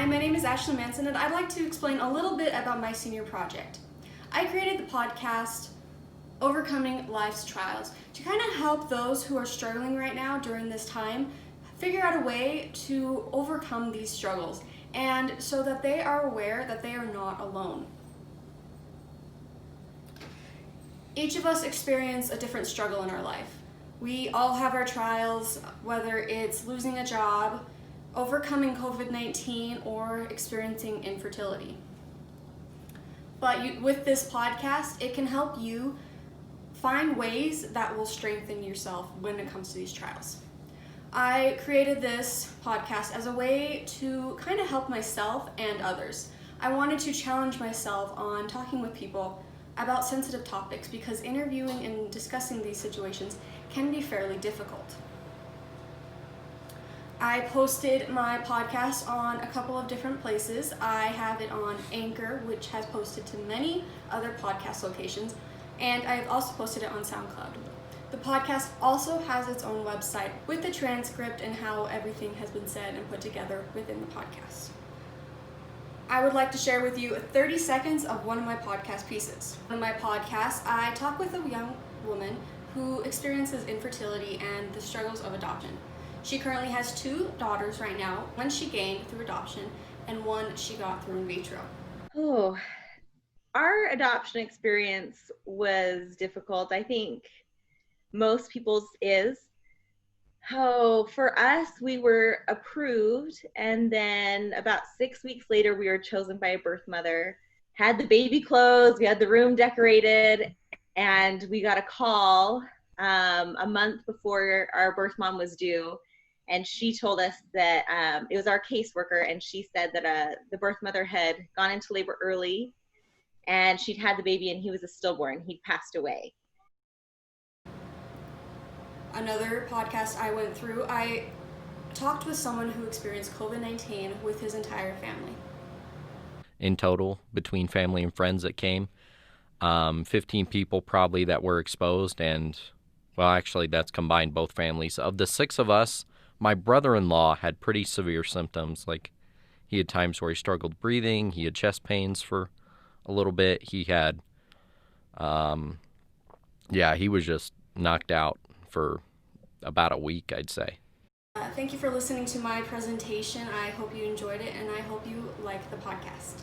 Hi, my name is Ashley Manson, and I'd like to explain a little bit about my senior project. I created the podcast Overcoming Life's Trials to kind of help those who are struggling right now during this time figure out a way to overcome these struggles, and so that they are aware that they are not alone. Each of us experience a different struggle in our life. We all have our trials, whether it's losing a job, overcoming COVID-19, or experiencing infertility. But with this podcast, it can help you find ways that will strengthen yourself when it comes to these trials. I created this podcast as a way to kind of help myself and others. I wanted to challenge myself on talking with people about sensitive topics because interviewing and discussing these situations can be fairly difficult. I posted my podcast on a couple of different places. I have it on Anchor, which has posted to many other podcast locations, and I have also posted it on SoundCloud. The podcast also has its own website with the transcript and how everything has been said and put together within the podcast. I would like to share with you 30 seconds of one of my podcast pieces. On my podcast, I talk with a young woman who experiences infertility and the struggles of adoption. She currently has 2 daughters right now, one she gained through adoption and one she got through in vitro. Oh, our adoption experience was difficult. I think most people's is. Oh, for us, we were approved, and then about 6 weeks later, we were chosen by a birth mother. Had the baby clothes, we had the room decorated, and we got a call a month before our birth mom was due, and she told us that it was our caseworker, and she said that the birth mother had gone into labor early, and she'd had the baby, and he was a stillborn. He'd passed away. Another podcast I went through, I talked with someone who experienced COVID-19 with his entire family. In total, between family and friends that came, 15 people probably that were exposed, and, well, actually, that's combined both families. Of the 6 of us, my brother-in-law had pretty severe symptoms. Like, he had times where he struggled breathing, he had chest pains for a little bit, he had, he was just knocked out for about a week, I'd say. Thank you for listening to my presentation. I hope you enjoyed it, and I hope you like the podcast.